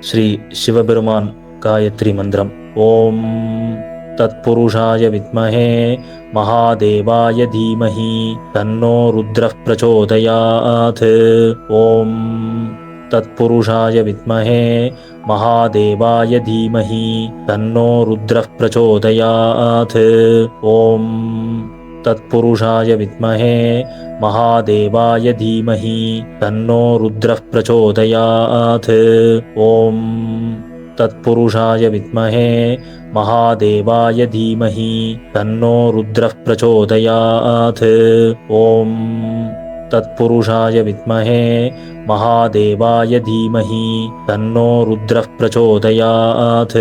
ஸ்ரீ சிவபெருமான் காயத்ரி மந்திரம். ஓம் தத்புருஷாய வித்மஹே மகாதேவாய தீமஹி தன்னோ ருத்ரः பிரச்சோதயாத். ஓம் தத்புருஷாய வித்மஹே மகாதேவாய தீமஹி தன்னோ ருத்ரः பிரச்சோதயாத். ஓம் தத்புருஷாய வித்மஹே மகாதேவாய தீமஹி தன்னோ ருத்ரः பிரச்சோதயாத். ஓம் தத்புருஷாய வித்மஹே மகாதேவாய தீமஹி தன்னோ ருத்ரः பிரச்சோதயாத். ஓம் தத்புருஷாய வித்மஹே மகாதேவாய தீமஹி தன்னோ ருத்ரः பிரச்சோதயாத்.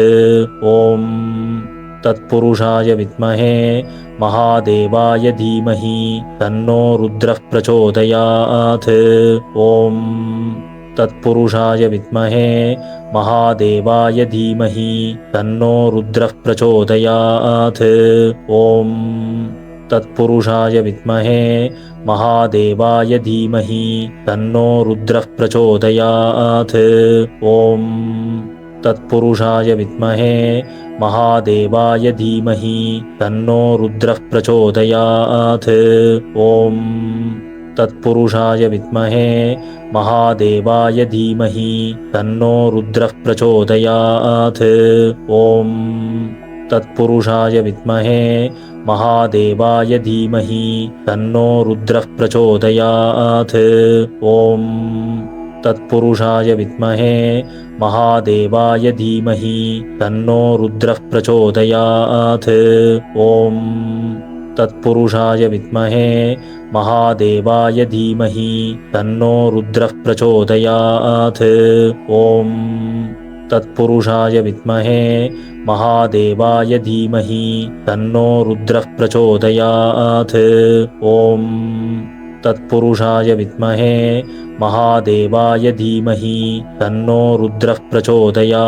ஓம் தத்புருஷாய வித்மஹே மகாதேவாய தீமஹி தன்னோ ருத்ரः பிரச்சோதயாத். ஓம் தத்புருஷாய வித்மஹே மகாதேவாய தீமஹி தன்னோ ருத்ரः பிரச்சோதயாத். ஓம் தத்புருஷாய வித்மஹே மகாதேவாய தீமஹி தன்னோ ருத்ரः பிரச்சோதயாத். ஓம் தத்புருஷாய வித்மஹே மகாதேவாய தீமஹி தன்னோ ருத்ரः பிரச்சோதயாத். ஓம் தத்புருஷாய வித்மஹே மகாதேவாய தீமஹி தன்னோ ருத்ரः பிரச்சோதயாத். ஓம் தத்புருஷாய வித்மஹே மகாதேவாய தீமஹி தன்னோ ருத்ரः பிரச்சோதயாத். ஓம் தத்புருஷாய வித்மஹே மகாதேவாய தீமஹி தன்னோ ருத்ரः பிரச்சோதயாத். ஓம் தத்புருஷாய வித்மஹே மகாதேவாய தீமஹி தன்னோ ருத்ரः பிரச்சோதயாத். ஓம் தத்புருஷாய வித்மஹே மகாதேவாய தீமஹி தன்னோ ருத்ரः பிரச்சோதயாத். ஓம் தத்புருஷாய வித்மஹே மகாதேவாய தீமஹி தன்னோ ருத்ரः பிரச்சோதயாத்.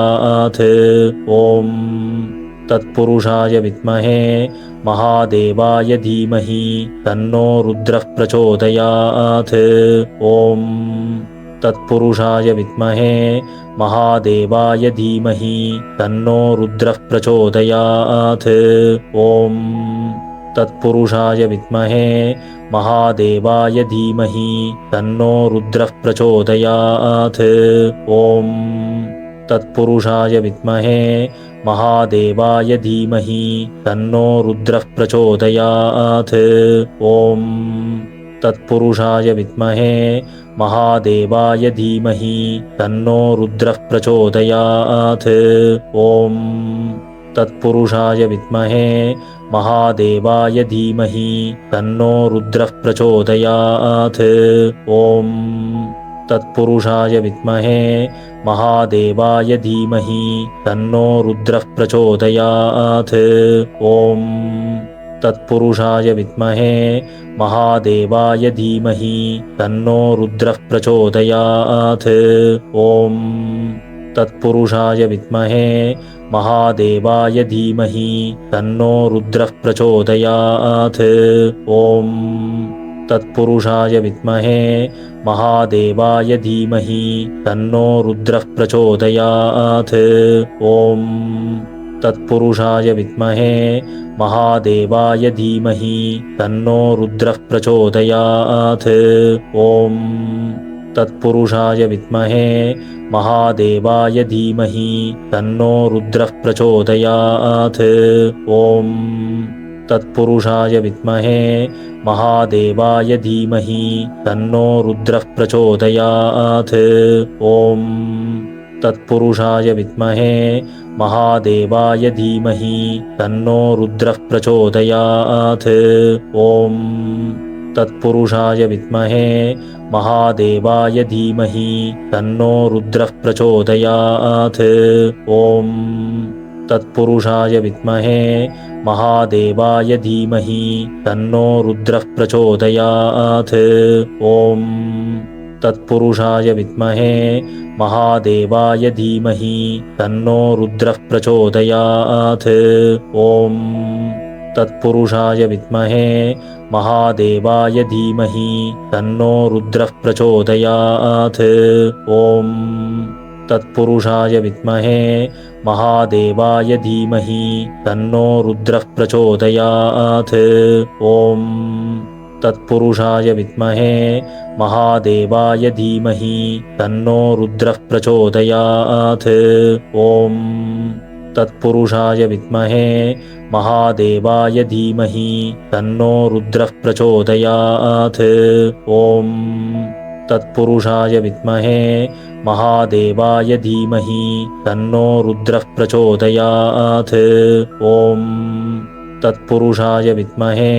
ஓம் தத்புருஷாய வித்மஹே மகாதேவாய தீமஹி தன்னோ ருத்ரः பிரச்சோதயாத். ஓம் தத்புருஷாய வித்மஹே மகாதேவாய தீமஹி தன்னோ ருத்ரः பிரச்சோதயாத். ஓம் தத்புருஷாய வித்மஹே மகாதேவாய தீமஹி தன்னோ ருத்ரः பிரச்சோதயாத். ஓம் தத்புருஷாய வித்மஹே மகாதேவாய தீமஹி தன்னோ ருத்ரः பிரச்சோதயாத். ஓம் தத்புருஷாய வித்மஹே மகாதேவாய தீமஹி தன்னோ ருத்ரः பிரச்சோதயாத். ஓம் தத்புருஷாய வித்மஹே மகாதேவாய தீமஹி தன்னோ ருத்ரः பிரச்சோதயாத். ஓம் தத்புருஷாய வித்மஹே மகாதேவாய தீமஹி தன்னோ ருத்ரः பிரச்சோதயாத். ஓம் தத்புருஷாய வித்மஹே மகாதேவாய தீமஹி தன்னோ ருத்ரः பிரச்சோதயாத். ஓம் தத்புருஷாய வித்மஹே மகாதேவாய தீமஹி தன்னோ ருத்ரः பிரச்சோதயாத். ஓம் தத்புருஷாய வித்மஹே மகாதேவாய தீமஹி தன்னோ ருத்ரः பிரச்சோதயாத். ஓம் தத்புருஷாய வித்மஹே மகாதேவாய தீமஹி தன்னோ ருத்ரः பிரச்சோதயாத். ஓம் தத்புருஷாய வித்மஹே மகாதேவாய தீமஹி தன்னோ ருத்ரः பிரச்சோதயாத். ஓம் தத்புருஷாய வித்மஹே மகாதேவாய தீமஹி தன்னோ ருத்ரः பிரச்சோதயாத். ஓம் தத்புருஷாய வித்மஹே மகாதேவாய தீமஹி தன்னோ ருத்ரः பிரச்சோதயாத். ஓம் தத்புருஷாய வித்மஹே மகாதேவாய தீமஹி தன்னோ ருத்ரः பிரச்சோதயாத். ஓம் தத்புருஷாய வித்மஹே மகாதேவாய தீமஹி தன்னோ ருத்ரः பிரச்சோதயாத். ஓம் தத்புருஷாய வித்மஹே மகாதேவாய தீமஹி தன்னோ ருத்ரः பிரச்சோதயாத். ஓம் तत्पुरुषाय विद्महे महादेवाय धीमहि तन्नो रुद्रः प्रचोदयात्। ॐ तत्पुरुषाय विद्महे महादेवाय धीमहि तन्नो रुद्रः प्रचोदयात्। ॐ तत्पुरुषाय विद्महे महादेवाय धीमहि तन्नो रुद्रः प्रचोदयात्। ॐ तत्पुरुषाय विद्महे महादेवाय धीमहि तन्नो रुद्रः प्रचोदयात्। ॐ तत्पुरुषाय विद्महे महादेवाय धीमहि तन्नो रुद्रः प्रचोदयात्। ॐ तत्पुरुषाय विद्महे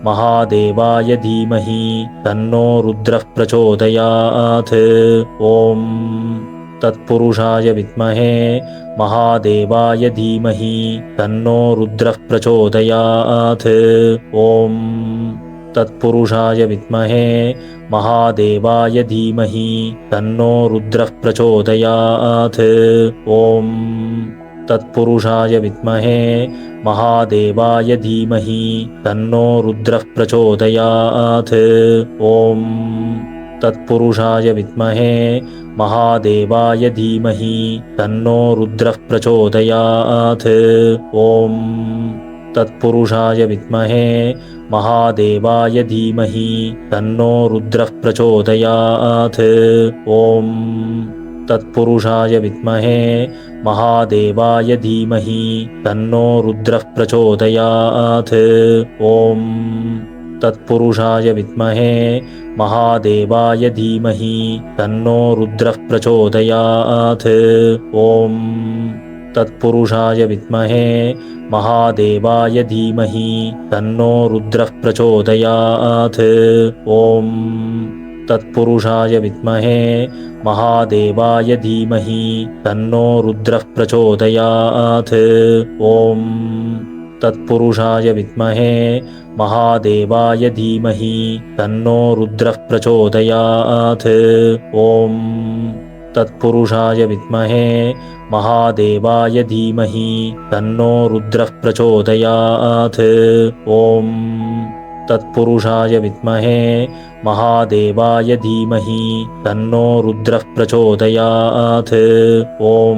महादेवाय धीमहि तन्नो रुद्रः प्रचोदयात्। ॐ तत्पुरुषाय विद्महे महादेवाय धीमहि तन्नो रुद्रः प्रचोदयात्। ॐ तत्पुरुषाय विद्महे महादेवाय धीमहि तन्नो रुद्रः प्रचोदयात्। ॐ तत्पुरुषाय विद्महे महादेवाय धीमहि तन्नो रुद्रः प्रचोदयात्। ॐ तत्पुरुषाय विद्महे महादेवाय धीमहि तन्नो रुद्रः प्रचोदयात्। ॐ तत्पुरुषाय विद्महे महादेवाय धीमहि तन्नो रुद्रः प्रचोदयात्। ॐ तत्पुरुषाय विद्महे महादेवाय धीमहि तन्नो रुद्रः प्रचोदयात्। ॐ तत्पुरुषाय विद्महे महादेवाय धीमहि तन्नो रुद्रः प्रचोदयात्। ॐ तत्पुरुषाय विद्महे महादेवाय धीमहि तन्नो रुद्रः प्रचोदयात्। ॐ तत्पुरुषाय विद्महे महादेवाय धीमहि तन्नो रुद्रः प्रचोदयात्। ॐ तत्पुरुषाय विद्महे महादेवाय धीमहि तन्नो रुद्रः प्रचोदयात्। ॐ तत्पुरुषाय विद्महे महादेवाय धीमहि तन्नो रुद्रः प्रचोदयात्। ॐ तत्पुरुषाय विद्महे महादेवाय धीमहि तन्नो रुद्रः प्रचोदयात्। ॐ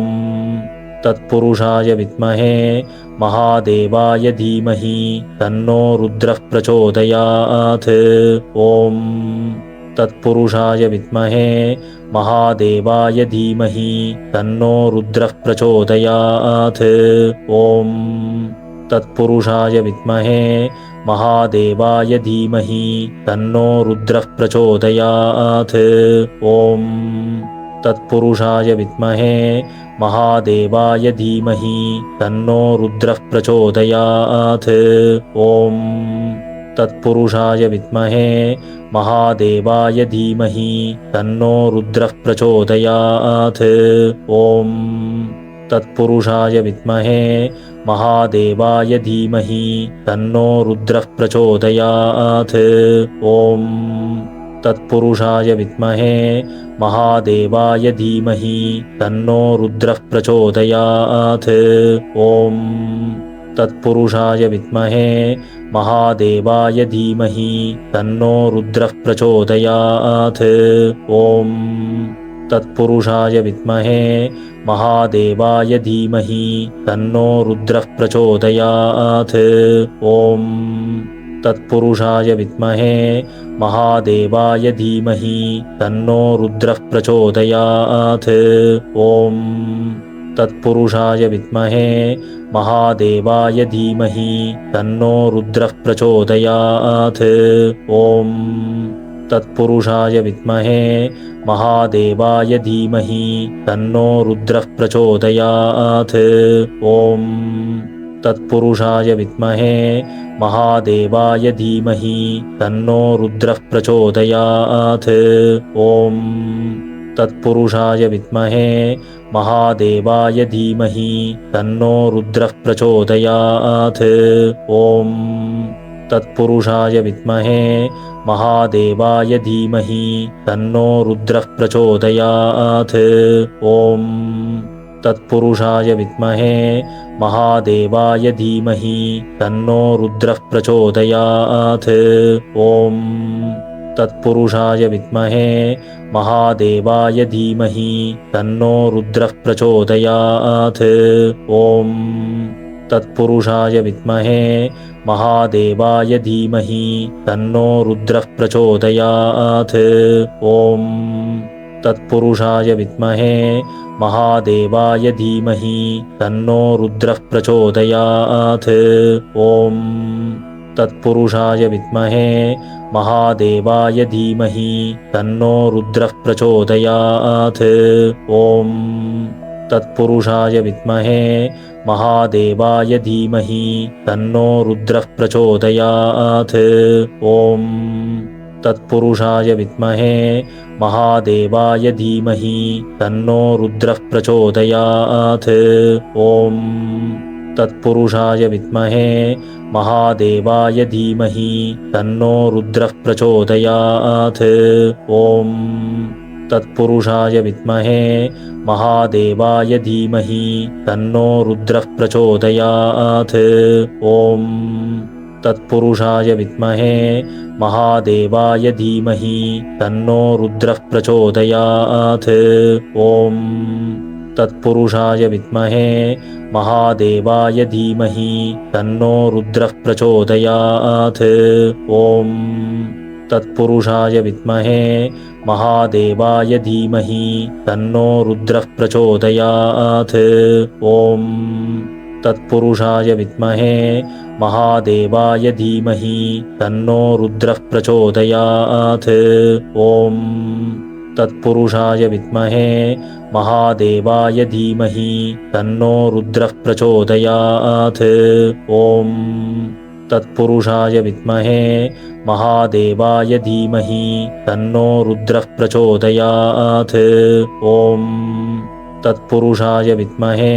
तत्पुरुषाय विद्महे महादेवाय धीमहि तन्नो रुद्रः प्रचोदयात्। ॐ तत्पुरुषाय विद्महे महादेवाय धीमहि तन्नो रुद्रः प्रचोदयात्। ॐ तत्पुरुषाय विद्महे महादेवाय धीमहि तन्नो रुद्रः प्रचोदयात्। ॐ तत्पुरुषाय विद्महे महादेवाय धीमहि तन्नो रुद्रः प्रचोदयात्। ॐ तत्पुरुषाय विद्महे महादेवाय धीमहि तन्नो रुद्रः प्रचोदयात्। ॐ तत्पुरुषाय विद्महे महादेवाय धीमहि तन्नो रुद्रः प्रचोदयात्। ॐ तत्पुरुषाय विद्महे महादेवाय धीमहि तन्नो रुद्रः प्रचोदयात्। ॐ तत्पुरुषाय विद्महे महादेवाय धीमहि तन्नो रुद्रः प्रचोदयात्। ॐ तत्पुरुषाय विद्महे महादेवाय धीमहि तन्नो रुद्रः प्रचोदयात्। ॐ तत्पुरुषाय विद्महे महादेवाय धीमहि तन्नो रुद्रः प्रचोदयात्। ॐ तत्पुरुषाय विद्महे महादेवाय धीमहि तन्नो रुद्रः प्रचोदयात्। ॐ तत्पुरुषाय विद्महे महादेवाय धीमहि तन्नो रुद्रः प्रचोदयात्। ॐ तत्पुरुषाय विद्महे महादेवाय धीमहि तन्नो रुद्रः प्रचोदयात्। ॐ तत्पुरुषाय विद्महे महादेवाय धीमहि तन्नो रुद्रः प्रचोदयात्। ॐ तत्पुरुषाय विद्महे महादेवाय धीमहि तन्नो रुद्रः प्रचोदयात्। ॐ तत्पुरुषाय विद्महे महादेवाय धीमहि तन्नो रुद्रः प्रचोदयात्। ॐ तत्पुरुषाय विद्महे महादेवाय धीमहि तन्नो रुद्रः प्रचोदयात्। ॐ तत्पुरुषाय विद्महे महादेवाय धीमहि तन्नो रुद्रः प्रचोदयात्। ॐ तत्पुरुषाय विद्महे महादेवाय धीमहि तन्नो रुद्रः प्रचोदयात्। ॐ तत्पुरुषाय विद्महे महादेवाय धीमहि तन्नो रुद्रः प्रचोदयात्। ॐ तत्पुरुषाय विद्महे महादेवाय धीमहि तन्नो रुद्रः प्रचोदयात्। ॐ तत्पुरुषाय विद्महे महादेवाय धीमहि तन्नो रुद्रः प्रचोदयात्। ॐ तत्पुरुषाय विद्महे महादेवाय धीमहि तन्नो रुद्रः प्रचोदयात्। ॐ तत्पुरुषाय विद्महे महादेवाय धीमहि तन्नो रुद्रः प्रचोदयात्। ॐ तत्पुरुषाय विद्महे महादेवाय धीमहि तन्नो रुद्रः प्रचोदयात्। ॐ तत्पुरुषाय विद्महे महादेवाय धीमहि तन्नो रुद्रः प्रचोदयात्। ॐ तत्पुरुषाय विद्महे महादेवाय धीमहि तन्नो रुद्रः प्रचोदयात्। ॐ तत्पुरुषाय विद्महे महादेवाय धीमहि तन्नो रुद्रः प्रचोदयात्। ॐ तत्पुरुषाय विद्महे महादेवाय धीमहि तन्नो रुद्रः प्रचोदयात्। ॐ तत्पुरुषाय विद्महे महादेवाय धीमहि तन्नो रुद्रः प्रचोदयात्। ॐ तत्पुरुषाय विद्महे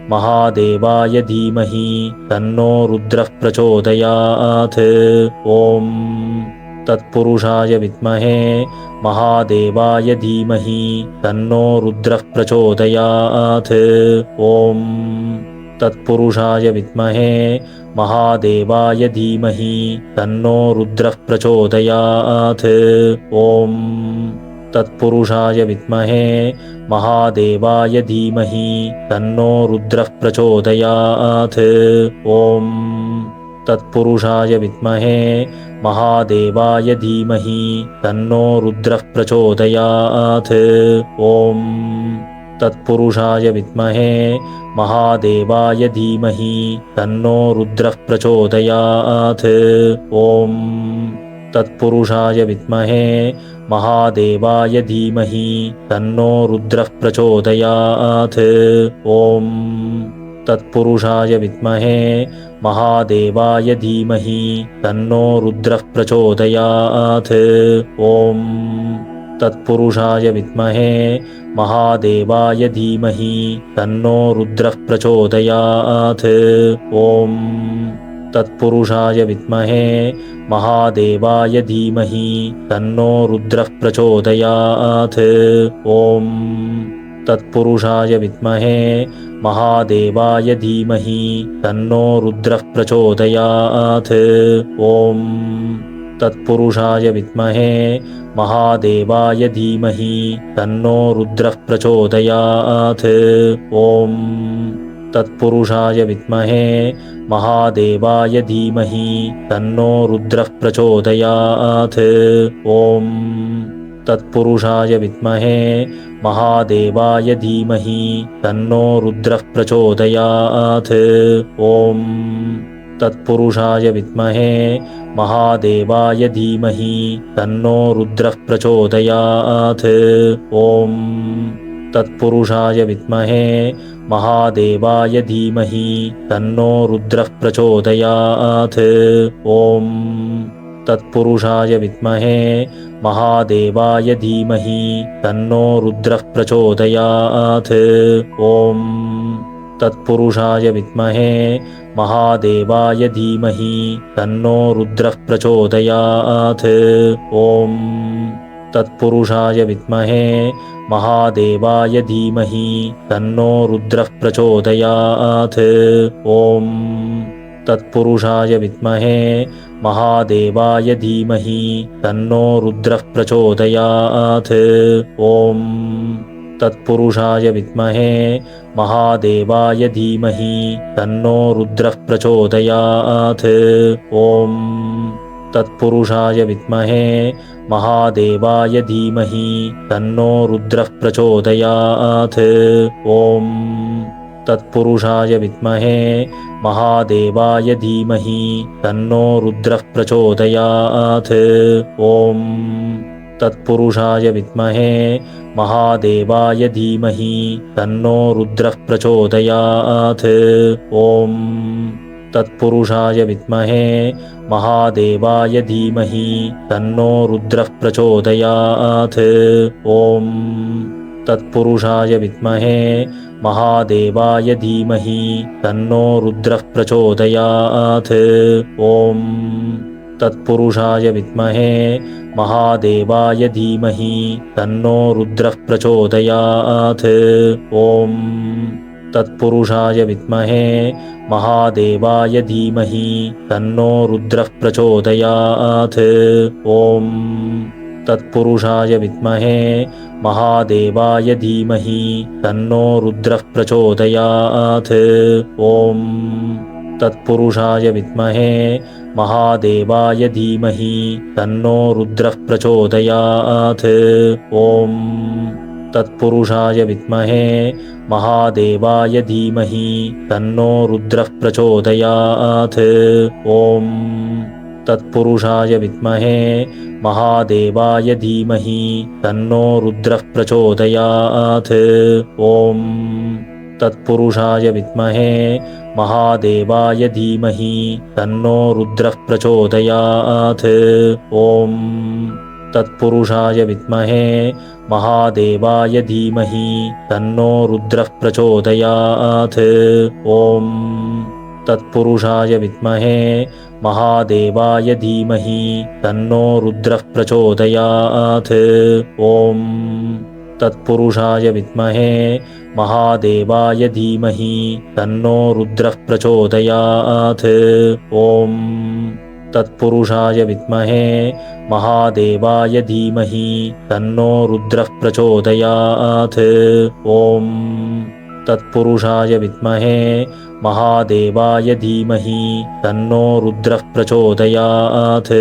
महादेवाय धीमहि तन्नो रुद्रः प्रचोदयात्। ॐ तत्पुरुषाय विद्महे महादेवाय धीमहि तन्नो रुद्रः प्रचोदयात्। ॐ तत्पुरुषाय विद्महे महादेवाय धीमहि तन्नो रुद्रः प्रचोदयात्। ॐ तत्पुरुषाय विद्महे महादेवाय धीमहि तन्नो रुद्रः प्रचोदयात्। ॐ तत्पुरुषाय विद्महे महादेवाय धीमहि तन्नो रुद्रः प्रचोदयात्। ॐ तत्पुरुषाय विद्महे महादेवाय धीमहि तन्नो रुद्रः प्रचोदयात्। ॐ तत्पुरुषाय विद्महे महादेवाय धीमहि तन्नो रुद्रः प्रचोदयात्। ॐ तत्पुरुषाय विद्महे महादेवाय धीमहि तन्नो रुद्रः प्रचोदयात्। ॐ तत्पुरुषाय विद्महे महादेवाय धीमहि तन्नो रुद्रः प्रचोदयात्। ॐ तत्पुरुषाय विद्महे महादेवाय धीमहि तन्नो रुद्रः प्रचोदयात्। ॐ तत्पुरुषाय विद्महे महादेवाय धीमहि तन्नो रुद्रः प्रचोदयात्। ॐ तत्पुरुषाय विद्महे महादेवाय धीमहि तन्नो रुद्रः प्रचोदयात्। ॐ तत्पुरुषाय विद्महे महादेवाय धीमहि तन्नो रुद्रः प्रचोदयात्। ॐ तत्पुरुषाय विद्महे महादेवाय धीमहि तन्नो रुद्रः प्रचोदयात्। ॐ तत्पुरुषाय विद्महे महादेवाय धीमहि तन्नो रुद्रः प्रचोदयात्। ॐ तत्पुरुषाय विद्महे महादेवाय धीमहि तन्नो रुद्रः प्रचोदयात्। ॐ तत्पुरुषाय विद्महे महादेवाय धीमहि तन्नो रुद्रः प्रचोदयात्। ॐ तत्पुरुषाय विद्महे महादेवाय धीमहि तन्नो रुद्रः प्रचोदयात्। ॐ तत्पुरुषाय विद्महे महादेवाय धीमहि तन्नो रुद्रः प्रचोदयात्। ॐ तत्पुरुषाय विद्महे महादेवाय धीमहि तन्नो रुद्रः प्रचोदयात्। ॐ तत्पुरुषाय विद्महे महादेवाय धीमहि तन्नो रुद्रः प्रचोदयात्। ॐ तत्पुरुषाय विद्महे महादेवाय धीमहि तन्नो रुद्रः प्रचोदयात्। ॐ तत्पुरुषाय विद्महे महादेवाय धीमहि तन्नो रुद्रः प्रचोदयात्। ॐ तत्पुरुषाय विद्महे महादेवाय धीमहि तन्नो रुद्रः प्रचोदयात्। ॐ तत्पुरुषाय विद्महे महादेवाय धीमहि तन्नो रुद्रः प्रचोदयात्। ॐ तत्पुरुषाय विद्महे महादेवाय धीमहि तन्नो रुद्रः प्रचोदयात्। ॐ तत्पुरुषाय विद्महे महादेवाय धीमहि तन्नो रुद्रः प्रचोदयात्। ॐ तत्पुरुषाय विद्महे महादेवाय धीमहि तन्नो रुद्रः प्रचोदयात्। ॐ तत्पुरुषाय विद्महे महादेवाय धीमहि तन्नो रुद्रः प्रचोदयात्। ॐ तत्पुरुषाय विद्महे महादेवाय धीमहि तन्नो रुद्रः प्रचोदयात्। ॐ तत्पुरुषाय विद्महे महादेवाय धीमहि तन्नो रुद्रः प्रचोदयात्। ॐ तत्पुरुषाय विद्महे महादेवाय धीमहि तन्नो रुद्रः प्रचोदयात्। ॐ तत्पुरुषाय विद्महे महादेवाय धीमहि तन्नो रुद्रः प्रचोदयात्। ॐ तत्पुरुषाय विद्महे महादेवाय धीमहि तन्नो रुद्रः प्रचोदयात्। ॐ तत्पुरुषाय विद्महे महादेवाय धीमहि तन्नो रुद्रः प्रचोदयात्। ॐ तत्पुरुषाय विद्महे महादेवाय धीमहि तन्नो रुद्रः प्रचोदयात्। ॐ तत्पुरुषाय विद्महे महादेवाय धीमहि तन्नो रुद्रः प्रचोदयात्। ॐ तत्पुरुषाय विद्महे महादेवाय धीमहि तन्नो रुद्रः प्रचोदयात्।